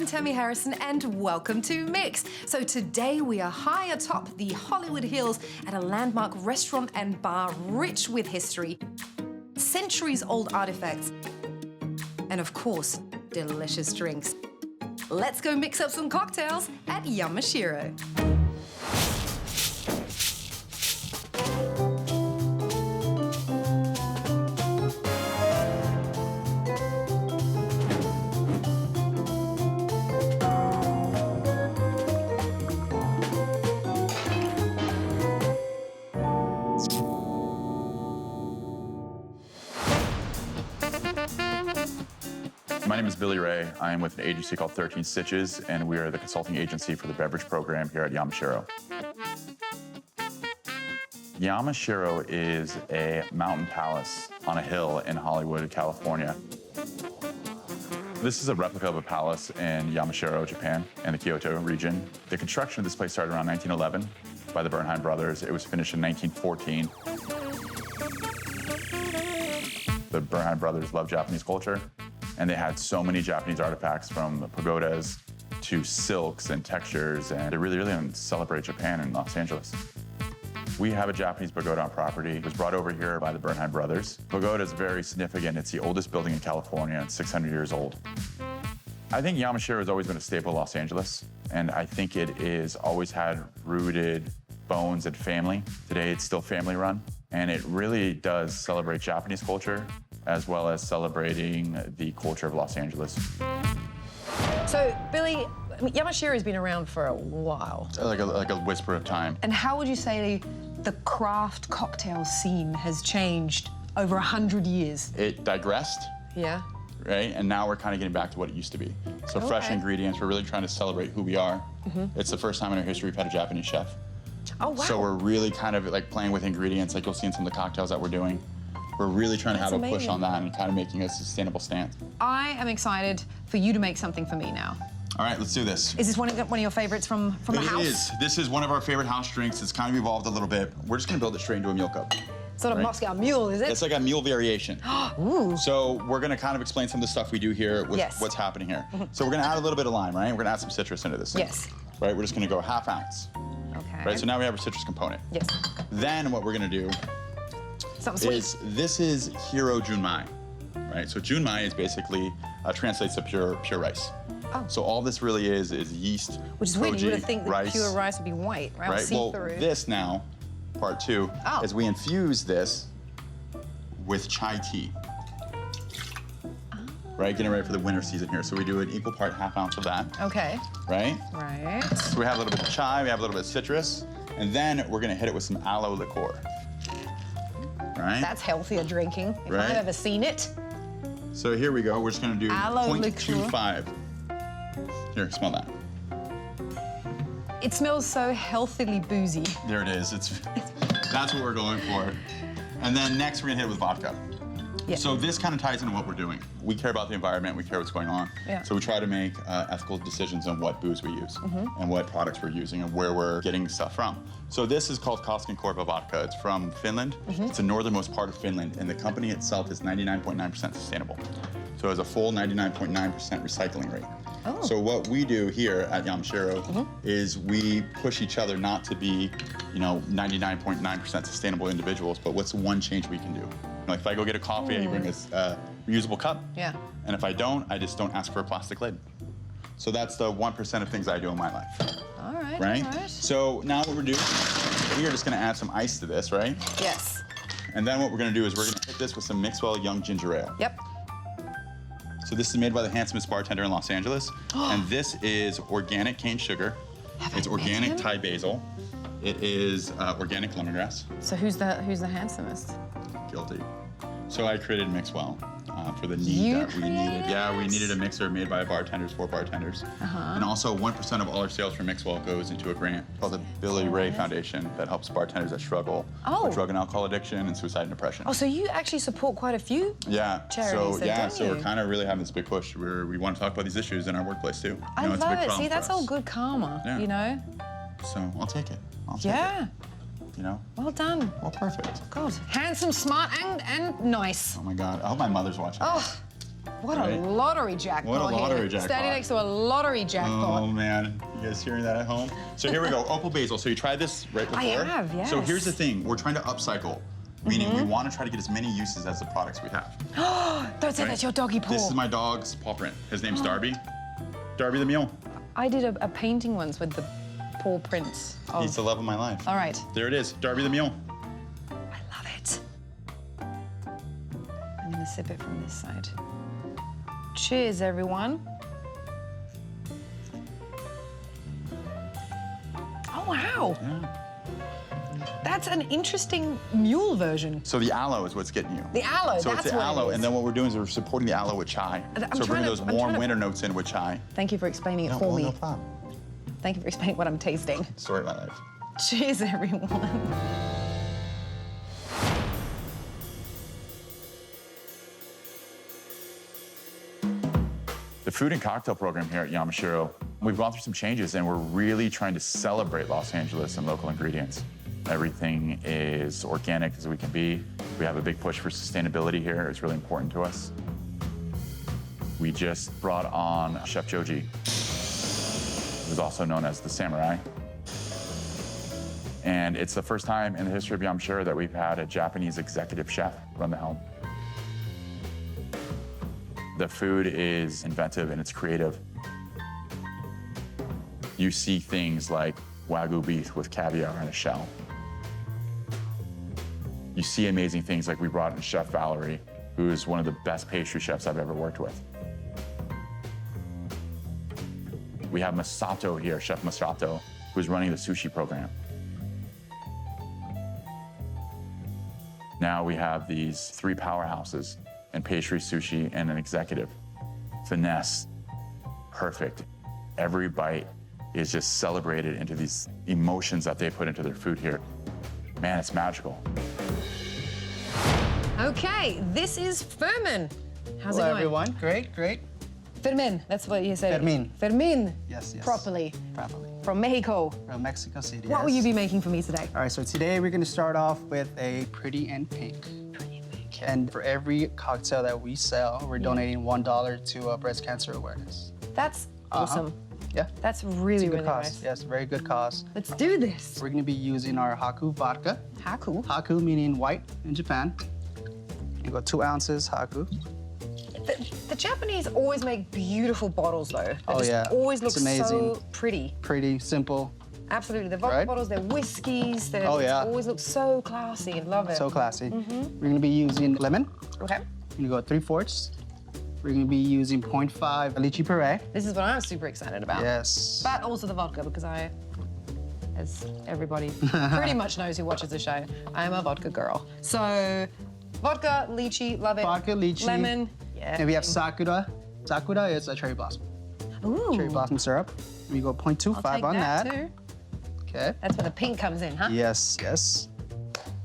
Tamee Harrison and welcome to Mix. So today we are high atop the Hollywood Hills at a landmark restaurant and bar rich with history, centuries-old artifacts, and of course, delicious drinks. Let's go mix up some cocktails at YAMASHIRO. My name is Billy Ray. I am with an agency called 13 Stitches, and we are the consulting agency for the beverage program here at YAMASHIRO. YAMASHIRO is a mountain palace on a hill in Hollywood, California. This is a replica of a palace in Yamashiro, Japan, and the Kyoto region. The construction of this place started around 1911 by the Bernheim brothers. It was finished in 1914. The Bernheim brothers loved Japanese culture, and they had so many Japanese artifacts from pagodas to silks and textures, and they really celebrate Japan in Los Angeles. We have a Japanese pagoda on property. It was brought over here by the Bernheim brothers. Pagoda is very significant. It's the oldest building in California. It's 600 years old. I think YAMASHIRO has always been a staple of Los Angeles, and I think it is always had rooted bones and family. Today, it's still family run, and it really does celebrate Japanese culture as well as celebrating the culture of Los Angeles. So, Billy, YAMASHIRO has been around for a while. Like a whisper of time. And how would you say the craft cocktail scene has changed over 100 years? It digressed. Yeah. Right? And now we're kind of getting back to what it used to be. So fresh ingredients, we're really trying to celebrate who we are. It's the first time in our history we've had a Japanese chef. Oh, wow. So we're really kind of like playing with ingredients, like you'll see in some of the cocktails that we're doing. We're really trying to have a push on that and kind of making a sustainable stance. I am excited for you to make something for me now. All right, let's do this. Is this one of your favorites from the house? It is. This is one of our favorite house drinks. It's kind of evolved a little bit. We're just gonna build it straight into a mule cup. Sort of Moscow Mule, is it? It's like a mule variation. Ooh. So we're gonna kind of explain some of the stuff we do here with what's happening here. So we're gonna add a little bit of lime, right? We're gonna add some citrus into this thing. Yes. Right, we're just gonna go ½ ounce. Okay. Right, so now we have our citrus component. Yes. Then what we're gonna do this is Hero Junmai, right? So Junmai is basically, translates to pure rice. Oh. So all this really is yeast, which is weird, you would think that rice, pure rice would be white, right? Right, well, this now, part two, is we infuse this with chai tea. Right, getting ready for the winter season here. So we do an equal part ½ ounce of that. Okay. Right? Right. So we have a little bit of chai, we have a little bit of citrus, and then we're gonna hit it with some aloe liqueur. Right? That's healthier drinking, if I've ever seen it. So here we go. We're just gonna do Aloe 0.25. Here, smell that. It smells so healthily boozy. There it is. That's what we're going for. And then next we're gonna hit it with vodka. Yeah. So this kind of ties into what we're doing. We care about the environment, we care what's going on. Yeah. So we try to make ethical decisions on what booze we use and what products we're using and where we're getting stuff from. So this is called Koskenkorva vodka. It's from Finland. It's the northernmost part of Finland, and the company itself is 99.9% sustainable. So it has a full 99.9% recycling rate. Oh. So what we do here at YAMASHIRO is we push each other not to be, 99.9% sustainable individuals, but what's one change we can do? Like if I go get a coffee, I bring a reusable cup. Yeah. And if I don't, I just don't ask for a plastic lid. So that's the 1% of things I do in my life. All right. Right? All right. So now what we're doing, we are just gonna add some ice to this, right? Yes. And then what we're gonna do is we're gonna hit this with some Mixwell Young Ginger Ale. Yep. So this is made by the handsomest bartender in Los Angeles. And this is organic cane sugar. It's organic Thai basil. It is organic lemongrass. So who's the handsomest? Guilty. So I created Mixwell for the need that we needed. Yeah, we needed a mixer made by bartenders for bartenders. And also 1% of all our sales from Mixwell goes into a grant called the Billy Ray Foundation that helps bartenders that struggle with drug and alcohol addiction and suicide and depression. Oh, so you actually support quite a few charities. So we're kind of really having this big push where we want to talk about these issues in our workplace too. I love it. See, that's all good karma, you know? So I'll take it. I'll take it. Well done. Well, perfect. God, handsome, smart, and nice. Oh my God, I hope my mother's watching. Oh, What a lottery jackpot. What a lottery jackpot. Standing next to a lottery jackpot. Oh man, you guys hearing that at home? So here we go, opal basil. So you tried this right before? I have, yes. So here's the thing, we're trying to upcycle, meaning we want to try to get as many uses as the products we have. Don't say that's your doggy paw. This is my dog's paw print. His name's Darby. Darby the mule. I did a painting once with the paw prints. He's the love of my life. All right. There it is, Darby the mule. I love it. I'm gonna sip it from this side. Cheers, everyone. Oh, wow. Yeah. That's an interesting mule version. So the aloe is what's getting you. The aloe, so that's it's the what aloe, it is. and then what we're doing is we're supporting the aloe with chai. So we're bringing those warm winter notes in with chai. Thank you for explaining it for me. No problem. Thank you for explaining what I'm tasting. Story of my life. Cheers, everyone. The food and cocktail program here at YAMASHIRO, we've gone through some changes and we're really trying to celebrate Los Angeles and local ingredients. Everything is organic as we can be. We have a big push for sustainability here. It's really important to us. We just brought on Chef Joji, who's also known as the Samurai. And it's the first time in the history of YAMASHIRO that we've had a Japanese executive chef run the helm. The food is inventive and it's creative. You see things like Wagyu beef with caviar in a shell. You see amazing things like we brought in Chef Valerie, who is one of the best pastry chefs I've ever worked with. We have Masato here, Chef Masato, who's running the sushi program. Now we have these three powerhouses in pastry, sushi, and an executive. Finesse, perfect. Every bite is just celebrated into these emotions that they put into their food here. Man, it's magical. Okay, this is Fermin. How's it going? Hello, everyone. Great, great. Fermin, that's what you said. Fermin. Fermin. Yes, yes. Properly. Properly. From Mexico. From Mexico City, What will you be making for me today? All right, so today we're gonna start off with a pretty and pink. And for every cocktail that we sell, we're donating $1 to breast cancer awareness. That's awesome. Yeah. That's really, Good really cause. nice. Yes, very good cause. Let's do this. We're gonna be using our Haku vodka. Haku. Haku meaning white in Japan. You got 2 ounces Haku. The Japanese always make beautiful bottles, though. They Oh, just yeah. always look It's amazing. so pretty. Pretty simple, Absolutely. The vodka Right? bottles, they're whiskeys. They're, Oh, yeah. always look so classy. Love it. so classy. We're gonna be using lemon. Okay. You're gonna go 3/4. We're gonna be using 0.5 lychee puree. This is what I'm super excited about. Yes. But also the vodka, because I, as everybody pretty much knows who watches the show, I am a vodka girl. So, vodka, lychee, love it. Vodka, lychee. Lemon. Yeah. And we have sakura. Sakura is a cherry blossom. Ooh. Cherry blossom syrup. We go I'll 0.25 take on that. too. Okay. That's where the pink comes in, huh? Yes, yes.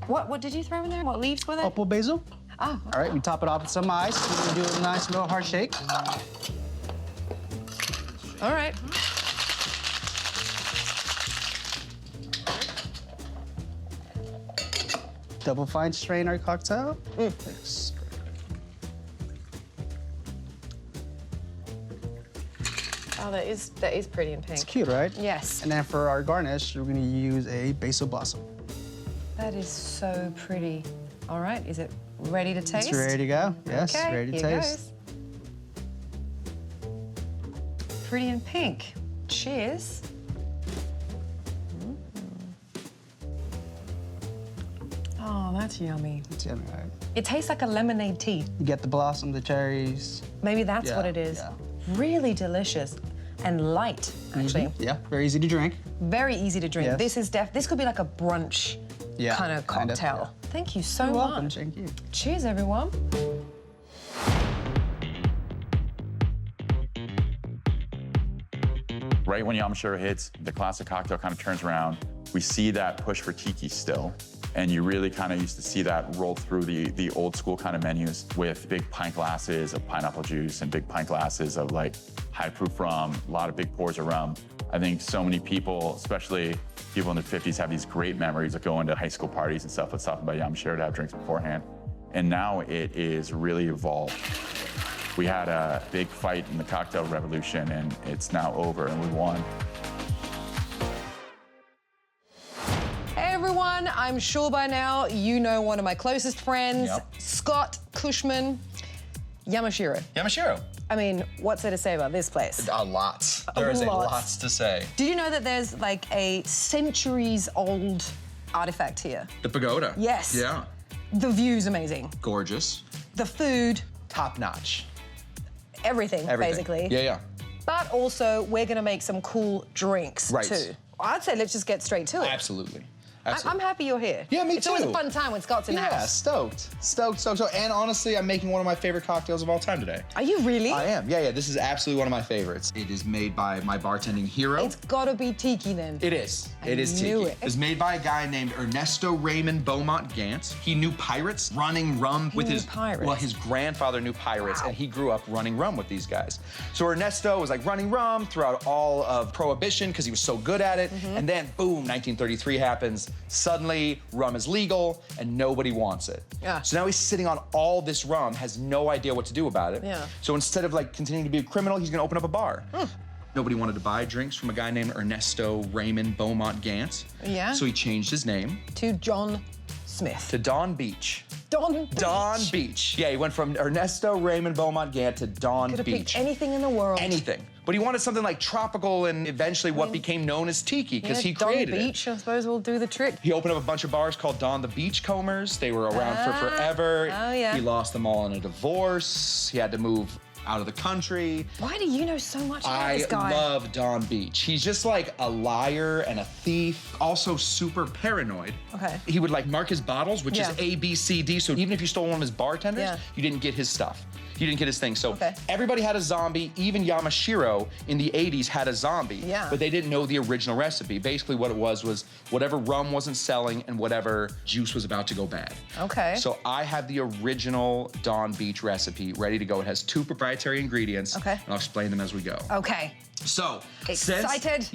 What did you throw in there? What leaves were there? Opal basil. Oh. All right, we top it off with some ice. We're gonna do a nice little heart shake. All right. Double fine strain our cocktail. Yes. Oh, that is pretty and pink. It's cute, right? Yes. And then for our garnish, we're gonna use a basil blossom. That is so pretty. All right, is it ready to taste? It's ready to go. Yes, Okay, ready to here taste. goes. Pretty and pink. Cheers. Oh, that's yummy. It's yummy, right? It tastes like a lemonade tea. You get the blossom, the cherries. Maybe that's Yeah, what it is. yeah. Really delicious and light, actually. Yeah, very easy to drink. Very easy to drink. Yes. This is this could be like a brunch Yeah, kind of kind of, cocktail. Thank you so You're welcome, much. thank you. Cheers, everyone. Right when YAMASHIRO hits, the classic cocktail kind of turns around. We see that push for tiki still. And you really kind of used to see that roll through the old school kind of menus with big pint glasses of pineapple juice and big pint glasses of like high proof rum, a lot of big pours of rum. I think so many people, especially people in their 50s, have these great memories of going to high school parties and stuff. Let's talk about YAMASHIRO to have drinks beforehand. And now it is really evolved We had a big fight in the cocktail revolution, and it's now over, and we won. Hey everyone, I'm sure by now you know one of my closest friends, Scott Cushman, YAMASHIRO. YAMASHIRO. I mean, what's there to say about this place? A lot. There is a lot to say. Did you know that there's like a centuries-old artifact here? The pagoda. Yes. Yeah. The view's amazing. Gorgeous. The food, Top notch. everything. Basically. Yeah, yeah. But also, we're gonna make some cool drinks too. I'd say let's just get straight to it. Absolutely. I'm happy you're here. Yeah, me It's always too. a fun time when Scott's in the Yeah, house. stoked. And honestly, I'm making one of my favorite cocktails of all time today. Are you really? I am. Yeah. This is absolutely one of my favorites. It is made by my bartending hero. It's gotta be tiki then. It is. It is knew tiki. it. It was made by a guy named Ernesto Raymond Beaumont Gant. He knew pirates, running rum with his pirates? Well, his grandfather knew pirates, and he grew up running rum with these guys. So Ernesto was like running rum throughout all of Prohibition because he was so good at it. And then, boom, 1933 happens. Suddenly, rum is legal, and nobody wants it. Yeah. So now he's sitting on all this rum, has no idea what to do about it. Yeah. So instead of like continuing to be a criminal, he's gonna open up a bar. Nobody wanted to buy drinks from a guy named Ernesto Raymond Beaumont Gant. Yeah. So he changed his name To John Smith. to Don Beach. Don Beach. Yeah, he went from Ernesto Raymond Beaumont Gant to Don Could have Beach. picked anything in the world. Anything. But he wanted something like tropical and eventually what became known as tiki because he created Don Beach, I suppose, will do the trick. He opened up a bunch of bars called Don the Beachcombers. They were around for forever. Oh, yeah. He lost them all in a divorce. He had to move out of the country. Why do you know so much about this guy? I love Don Beach. He's just like a liar and a thief, also super paranoid. Okay. He would like mark his bottles, which is A, B, C, D. So even if you stole one of his bartenders, you didn't get his stuff. You didn't get his thing. So everybody had a zombie. Even YAMASHIRO in the 80s had a zombie. Yeah. But they didn't know the original recipe. Basically what it was whatever rum wasn't selling and whatever juice was about to go bad. Okay. So I have the original Don Beach recipe ready to go. It has 2 proprietary ingredients. Okay. And I'll explain them as we go. Okay. So, Excited?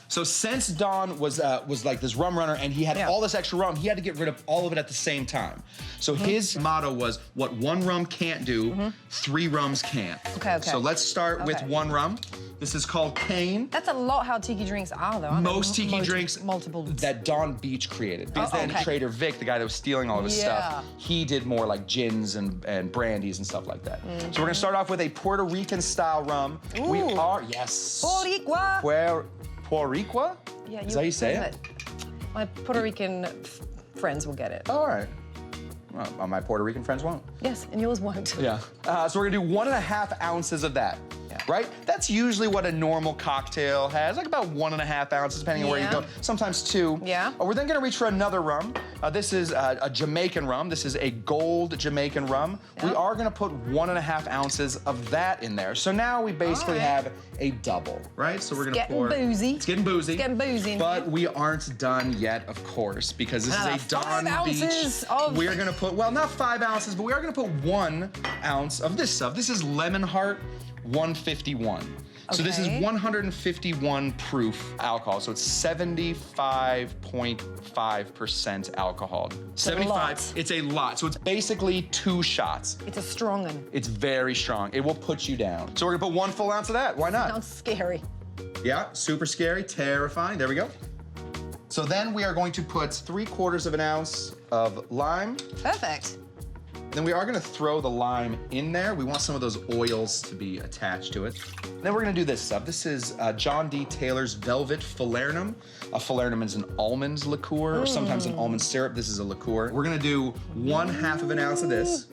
since Don was like this rum runner and he had all this extra rum, he had to get rid of all of it at the same time. So his motto was, what 1 rum can't do, 3 rums can. Okay. So let's start with 1 rum. This is called Cane. That's a lot how tiki drinks are, though, aren't they? Most tiki drinks multiple that Don Beach created. Because then Trader Vic, the guy that was stealing all of his stuff, he did more like gins and brandies and stuff like that. So we're gonna start off with a Puerto Rican style rum. We are, Boricua. Puerto Yeah, Is that how you say it? My Puerto Rican friends will get it. All right. Well, my Puerto Rican friends won't. Yes, and yours won't. Yeah. So we're gonna do 1.5 ounces of that. Right? That's usually what a normal cocktail has, like about 1.5 ounces, depending on where you go. Sometimes 2. Yeah. We're then gonna reach for another rum. This is a Jamaican rum. This is a gold Jamaican rum. We are gonna put 1.5 ounces of that in there. So now we basically have a double, right? So we're gonna pour. Boozy. It's getting boozy. It's getting boozy. But we aren't done yet, of course, because this is a Don 5 Beach. ounces of... We're gonna put, well, not 5 ounces, but we are gonna put 1 ounce of this stuff. This is Lemon Heart 151. So this is 151 proof alcohol. So it's 75.5% alcohol. 75, it's a lot. So it's basically 2 shots. It's a strong one. It's very strong. It will put you down. So we're gonna put 1 full ounce of that. Why not? Sounds scary. Yeah, super scary, terrifying. There we go. So then we are going to put 3/4 of an ounce of lime. Perfect. Then we are gonna throw the lime in there. We want some of those oils to be attached to it. Then we're gonna do this stuff. This is John D. Taylor's Velvet Falernum. A falernum is an almond liqueur, or sometimes an almond syrup. This is a liqueur. We're gonna do 1/2 of an ounce of this.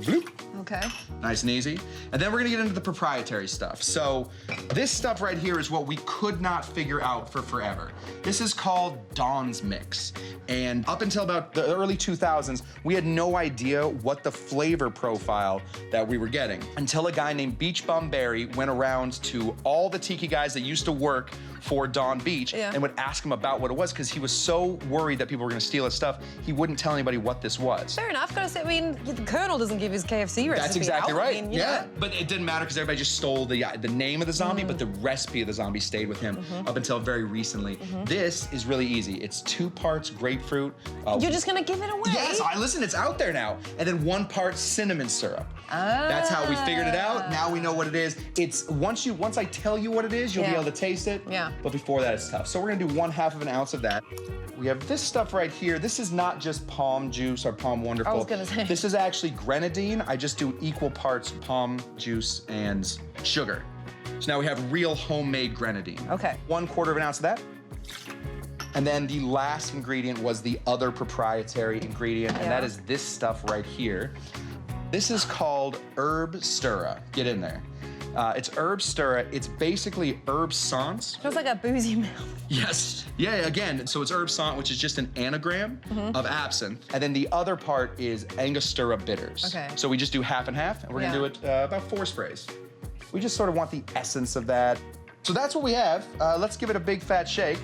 Bloop. Okay. Nice and easy. And then we're gonna get into the proprietary stuff. So this stuff right here is what we could not figure out for forever. This is called Don's Mix. And up until about the early 2000s, we had no idea what the flavor profile that we were getting until a guy named Beach Bum Barry went around to all the tiki guys that used to work for Don Beach and would ask him about what it was because he was so worried that people were gonna steal his stuff, he wouldn't tell anybody what this was. Fair enough. Gotta say, I mean, the Colonel doesn't give his KFC recipe That's exactly out. right. I mean, you yeah, know. but it didn't matter because everybody just stole the name of the zombie, but the recipe of the zombie stayed with him up until very recently. This is really easy. It's 2 parts grapefruit. You're just gonna give it away? Yes, listen, it's out there now. And then 1 part cinnamon syrup. That's how we figured it out. Now we know what it is. It's once I tell you what it is, you'll be able to taste it. Yeah. But before that, it's tough. So we're gonna do 1/2 ounce of that. We have this stuff right here. This is not just palm juice or palm wonderful. I was gonna say. This is actually grenadine. I just do equal parts palm juice and sugar. So now we have real homemade grenadine. Okay. 1/4 ounce of that. And then the last ingredient was the other proprietary ingredient, and that is this stuff right here. This is called herb stirra. Get in there. It's herb stirra. It's basically herb sans. Feels like a boozy meal. Yes. Yeah, again, so it's herb sant, which is just an anagram of absinthe. And then the other part is Angostura bitters. Okay. So we just do 1/2 and 1/2, and we're gonna do it about 4 sprays. We just sort of want the essence of that. So that's what we have. Let's give it a big fat shake.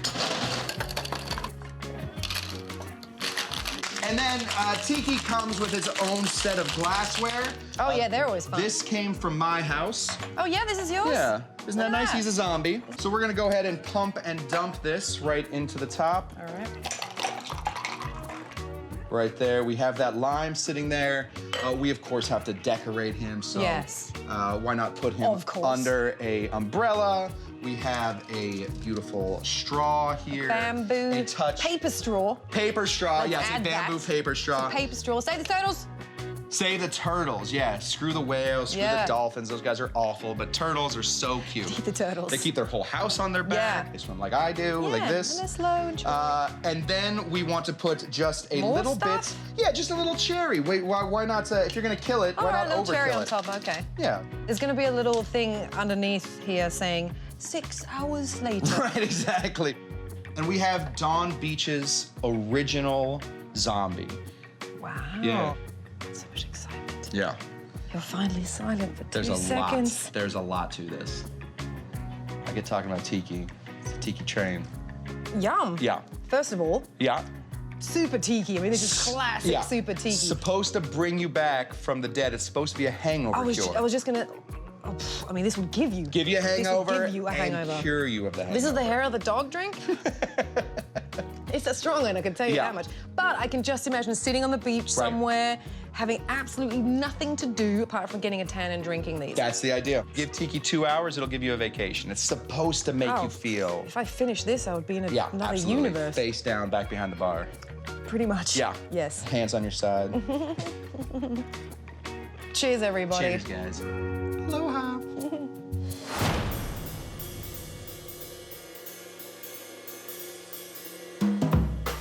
And then tiki comes with its own set of glassware. Oh yeah, they're always fun. This came from my house. Oh yeah, this is yours? Yeah, isn't that Look at nice? He's a zombie. So we're gonna go ahead and pump and dump this right into the top. All right. Right there, we have that lime sitting there. We of course have to decorate him, so Yes. Why not put him Of course. under a umbrella? We have a beautiful straw here. Bamboo. A touch. Paper straw. Paper straw, Let's yes, a add bamboo that. paper straw. Paper straw. Save the turtles. Save the turtles, yeah. Screw the whales, screw the dolphins. Those guys are awful, but turtles are so cute. The turtles. They keep their whole house on their back. Yeah. They swim like I do, like this. And they're slow and chill. And then we want to put just a More little stuff? bit. Yeah, just a little cherry. Wait, why not? If you're gonna kill it, All why right, not little cherry overkill on it? top. Okay. Yeah. There's gonna be a little thing underneath here saying 6 hours later. Right, exactly. And we have Dawn Beach's original zombie. Wow. Yeah. So much excitement. Yeah. You're finally silent for 2 There's a seconds. lot. There's a lot to this. I get talking about tiki. It's a tiki train. Yum. Yeah. First of all, Yeah. super tiki. I mean, this is classic Yeah. super tiki. Supposed to bring you back from the dead. It's supposed to be a hangover I was cure. just gonna. Oh, I mean, this would give you. Give you a hangover This would give you a and hangover. cure you of the hangover. This is the hair of the dog drink? It's a strong one, I can tell you Yeah. that much. But I can just imagine sitting on the beach somewhere, having absolutely nothing to do apart from getting a tan and drinking these. That's the idea. Give tiki 2 hours, it'll give you a vacation. It's supposed to make you feel. If I finished this, I would be in Yeah, another absolutely. universe. Face down, back behind the bar. Pretty much. Yeah. Yes. Hands on your side. Cheers, everybody. Cheers, guys. Aloha.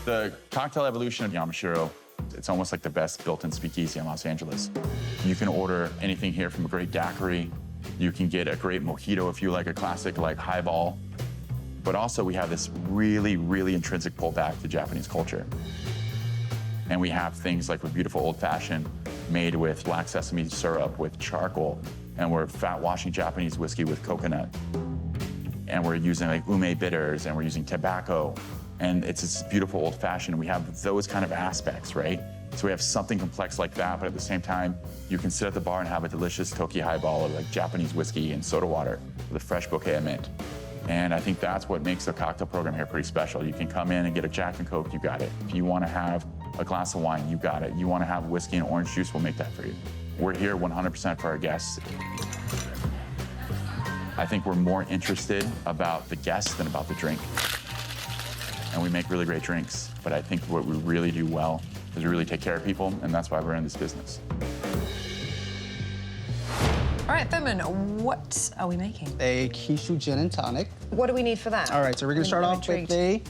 The cocktail evolution of YAMASHIRO, it's almost like the best built-in speakeasy in Los Angeles. You can order anything here from a great daiquiri. You can get a great mojito if you like a classic like highball. But also we have this really, really intrinsic pull back to Japanese culture. And we have things like a beautiful old fashioned made with black sesame syrup with charcoal. And we're fat washing Japanese whiskey with coconut. And we're using like ume bitters and we're using tobacco. And it's this beautiful old fashioned. We have those kind of aspects, right? So we have something complex like that, but at the same time, you can sit at the bar and have a delicious Toki highball of like Japanese whiskey and soda water with a fresh bouquet of mint. And I think that's what makes the cocktail program here pretty special. You can come in and get a Jack and Coke, you got it. If you want to have a glass of wine, you got it. You want to have whiskey and orange juice, we'll make that for you. We're here 100% for our guests. I think we're more interested about the guests than about the drink. And we make really great drinks, but I think what we really do well is we really take care of people, and that's why we're in this business. All right, Thurman, what are we making? A Kishu gin and tonic. What do we need for that? All right, so we're gonna start off with a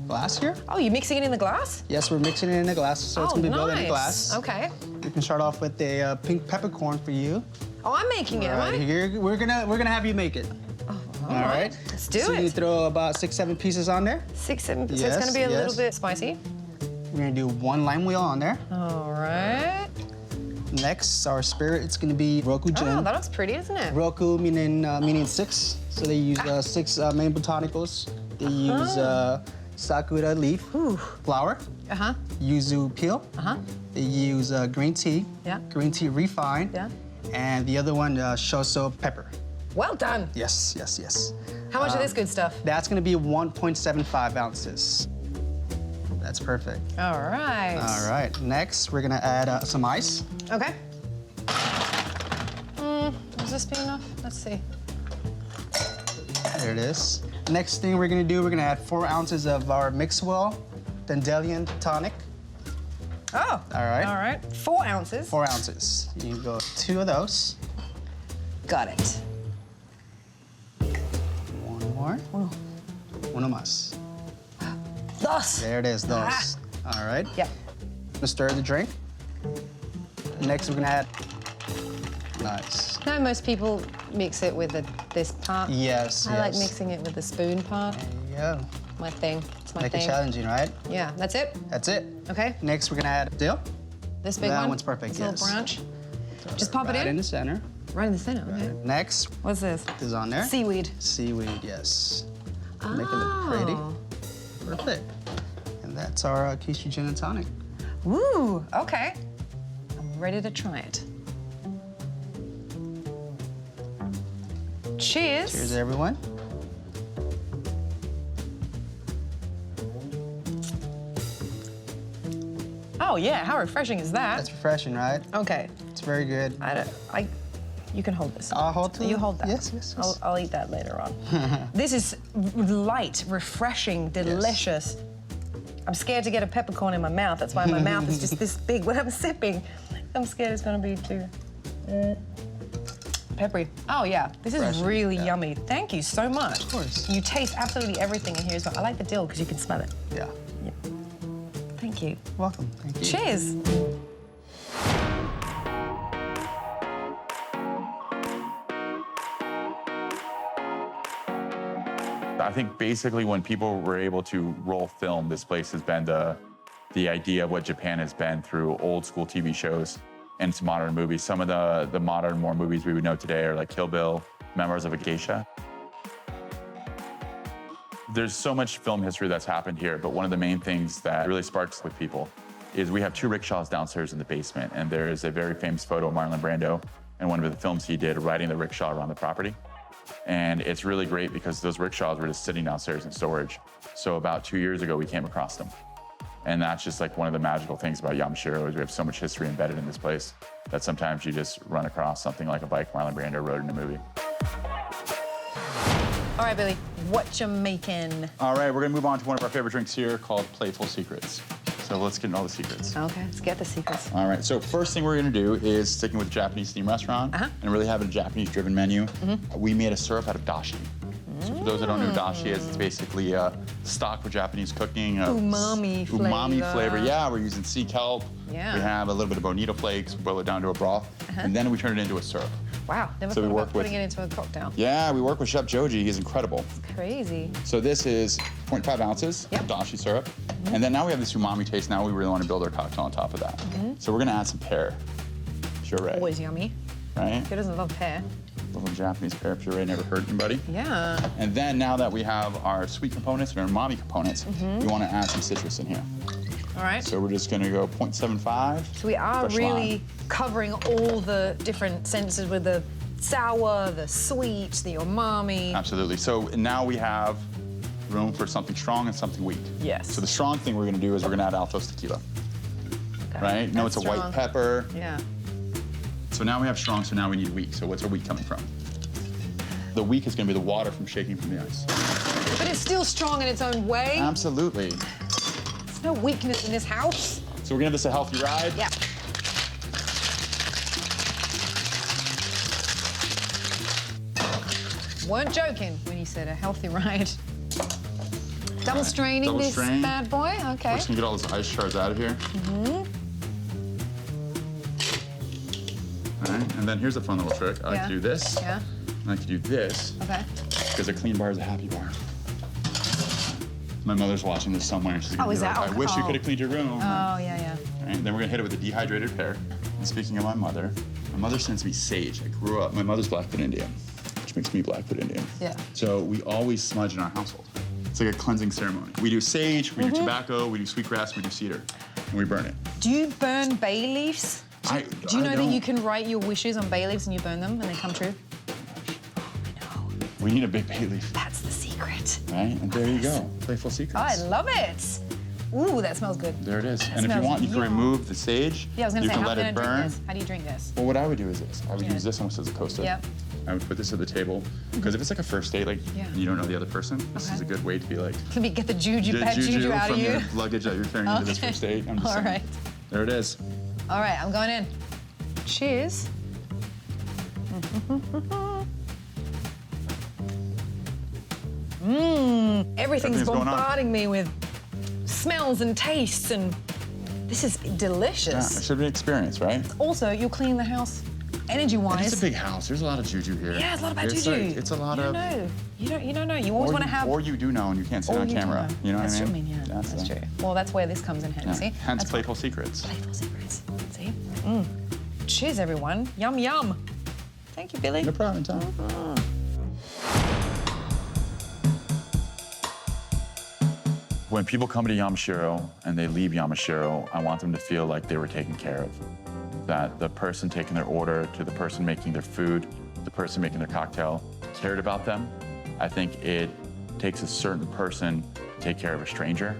glass here. Oh, you're mixing it in the glass? Yes, we're mixing it in a glass, so it's gonna be built in a glass. Okay. We can start off with a pink peppercorn for you. Oh, I'm making it, am I? Right here, we're gonna have you make it. All right. Let's do So it. you throw about 6, 7 pieces on there. 6, 7. So it's Yes, gonna be a little yes. bit spicy. We're gonna do 1 lime wheel on there. All right. Next, our spirit, it's gonna be Roku gin. Oh, that looks pretty, isn't it? Roku meaning 6. So they use 6 main botanicals. They use sakura leaf, flour, yuzu peel. They use green tea, green tea refined, and the other one, shoso pepper. Well done. Yes, yes, yes. How much of this good stuff? That's gonna be 1.75 ounces. That's perfect. All right. All right, next we're gonna add some ice. Okay. Is this big enough? Let's see. There it is. Next thing we're gonna do, we're gonna add 4 ounces of our Mixwell Dandelion tonic. Oh. All right. All right. 4 ounces. 4 ounces. You can go 2 of those. Got it. 1 more. Uno más. Dos. There it is, dos. All right. Yep. Gonna stir the drink. Next, we're gonna add. Nice. Now most people mix it with this part. Yes. I like mixing it with the spoon part. There you go. My thing. It's my Make thing. it challenging, right? Yeah. That's it. That's it. Okay. Next, we're gonna add dill. This big one. That one's perfect. This Yes. little branch. Just pop it Right in. in the center. Right in the center. Okay. Next, What's this? this is on there. Seaweed. Seaweed, yes. Make it look pretty. Perfect. And that's our quiche gin and tonic. Woo. Okay. I'm ready to try it. Cheers. Cheers, everyone. Oh yeah, how refreshing is that? That's refreshing, right? Okay. It's very good. You can hold this. I'll hold it. You hold that. Yes, yes, yes. I'll eat that later on. This is light, refreshing, delicious. I'm scared to get a peppercorn in my mouth. That's why my mouth is just this big when I'm sipping. I'm scared it's gonna be too peppery. Oh yeah, this is Refreshing, really yummy. Thank you so much. Of course. You taste absolutely everything in here as well. I like the dill because you can smell it. Yeah. Thank you. Welcome. Thank you. Cheers. I think basically when people were able to roll film, this place has been the idea of what Japan has been through old school TV shows and some modern movies. Some of the modern more movies we would know today are like Kill Bill, Memoirs of a Geisha. There's so much film history that's happened here, but one of the main things that really sparks with people is we have 2 rickshaws downstairs in the basement, and there is a very famous photo of Marlon Brando and one of the films he did riding the rickshaw around the property. And it's really great because those rickshaws were just sitting downstairs in storage. So about 2 years ago, we came across them. And that's just like one of the magical things about Yamashiro is we have so much history embedded in this place that sometimes you just run across something like a bike Marlon Brando rode in a movie. All right, Billy, what you making? All right, we're gonna move on to one of our favorite drinks here called Playful Secrets. So let's get into all the secrets. Okay, let's get the secrets. All right, so first thing we're gonna do is sticking with Japanese theme restaurant and really having a Japanese-driven menu. We made a syrup out of dashi. So for those that don't know what dashi is, it's basically a stock for Japanese cooking. Umami flavor. Umami flavor, yeah. We're using sea kelp. Yeah. We have a little bit of bonito flakes, we boil it down to a broth, and then we turn it into a syrup. Wow, never So we thought work about with- putting it into a cocktail. Yeah, we work with Chef Joji, he's incredible. Crazy. So this is 0.5 ounces of dashi syrup. And then now we have this umami taste. Now we really want to build our cocktail on top of that. So we're gonna add some pear puree, Always yummy. right? Who doesn't love pear? A little Japanese pear puree never hurt anybody. Yeah. And then now that we have our sweet components and our umami components, we want to add some citrus in here. All right. So we're just gonna go 0.75. So we are fresh really lime. covering all the different senses with the sour, the sweet, the umami. Absolutely. So now we have room for something strong and something weak. Yes. So the strong thing we're gonna do is we're gonna add Altos tequila. Okay. Right? No, it's a That's white strong. pepper. Yeah. So now we have strong, so now we need weak. So what's our weak coming from? The weak is gonna be the water from shaking from the ice. But it's still strong in its own way. Absolutely. There's no weakness in this house. So we're gonna give this a healthy ride. Yeah. Weren't joking when you said a healthy ride. Double straining Double this strain. bad boy. We're Okay. just gonna get all those ice shards out of here. All right, and then here's a fun little trick. I like Yeah. to do this. Yeah. I like to do this, Okay. because a clean bar is a happy bar. My mother's watching this somewhere, and she's gonna Oh, be is that like, I wish you alcohol? could have cleaned your room. Oh yeah, yeah. All right, then we're gonna hit it with a dehydrated pear. And speaking of my mother sends me sage. I grew up, my mother's Blackfoot Indian, which makes me Blackfoot Indian. Yeah. So we always smudge in our household. It's like a cleansing ceremony. We do sage, we do tobacco, we do sweetgrass, we do cedar, and we burn it. Do you burn bay leaves? Do you know that you can write your wishes on bay leaves and you burn them and they come true? We need a big bay leaf. That's the secret. Right, and there you go. Playful secrets. Oh, I love it. Ooh, that smells good. There it is. That And if you smells want, you can yum. remove the sage. Yeah, I was gonna you say, can how let can I it drink burn. this? How do you drink this? Well, what I would do is this. I would Yeah. use this almost as a coaster. Yep. I would put this at the table. Because if it's like a first date, like you don't know the other person, this is a good way to be like, Let me get the bad juju out of from you. your luggage that you're carrying into this first date. I'm just All saying. right. There it is. All right, I'm going in. Cheers. Everything's Everything's going on. bombarding me with smells and tastes, and this is Yeah, delicious. it should be an experience, right? Also, you're cleaning the house energy-wise. It's a big house. There's a lot of juju here. Yeah, it's a lot of bad It's juju. like- it's a lot you of. don't know. You don't know. You always want to have. Or you do know and you can't see it or on you camera. don't know. You know that's what I true. mean? Yeah, that's the- true. Well, that's where this comes in handy. Yeah. See? Hence That's playful secrets. Playful secrets. See? Cheers, everyone. Yum, yum. Thank you, Billy. No problem, Tom. When people come to YAMASHIRO and they leave YAMASHIRO, I want them to feel like they were taken care of. That the person taking their order to the person making their food, the person making their cocktail, cared about them. I think it takes a certain person to take care of a stranger.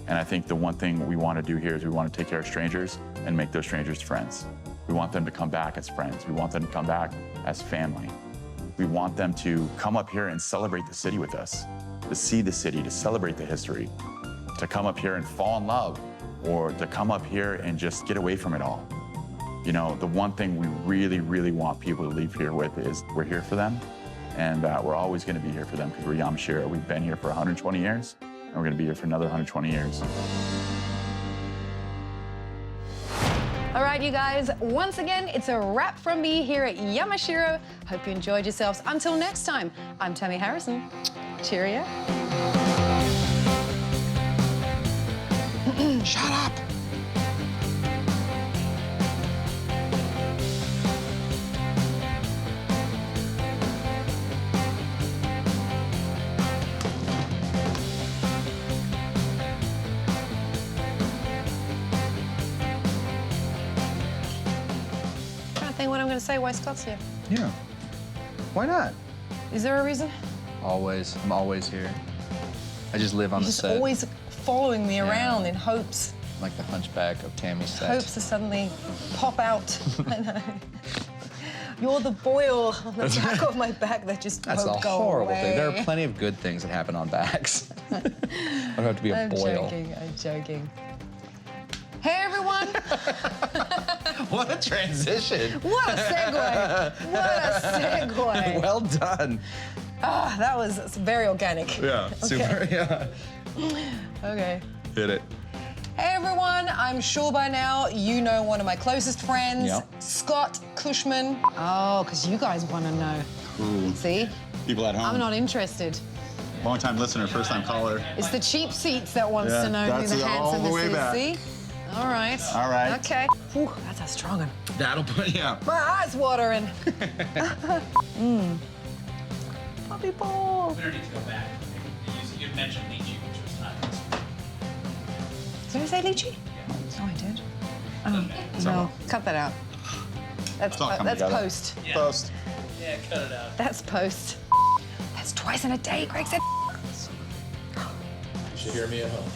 And I think the one thing we want to do here is we want to take care of strangers and make those strangers friends. We want them to come back as friends. We want them to come back as family. We want them to come up here and celebrate the city with us, to see the city, to celebrate the history, to come up here and fall in love, or to come up here and just get away from it all. You know, the one thing we really, really want people to leave here with is we're here for them, and we're always going to be here for them because we're YAMASHIRO. We've been here for 120 years, and we're going to be here for another 120 years. All right, you guys, once again, it's a wrap from me here at YAMASHIRO. Hope you enjoyed yourselves. Until next time, I'm Tamee Harrison. Cheerio. Shut up! Trying to think what I'm going to say while Scott's here. Yeah. Why not? Is there a reason? Always. I'm always here. I just live on You're the just set. always following me around in hopes. Like the hunchback of Tamee's set. Hopes to suddenly pop out. I know. You're the boil on the back of my back that just That's a won't go horrible away. thing. There are plenty of good things that happen on backs. I don't have to be a I'm boil. joking, I'm joking. Hey, everyone. What a transition. What a segue. What a segue. Well done. Ah, that was very organic. Yeah, super, yeah. Okay. Hit it. Hey, everyone. I'm sure by now you know one of my closest friends, Yep. Scott Cushman. Oh, because you guys want to know. Ooh. See? People at home. I'm not interested. Long-time listener, first-time caller. It's the cheap seats that wants Yeah, to know who that's the it, all handsome the way is. back. See? All right. All right. Okay. Whew, that's a strong one. That'll put, yeah. My eyes watering. Puppy ball. We don't need to go back. You mentioned lychee, which was not this. Did I say lychee? Oh, I did. No, cut that out. That's all coming together. post. Yeah. Post. Yeah, cut it out. That's post. That's twice in a day, Greg said. You should hear me at home.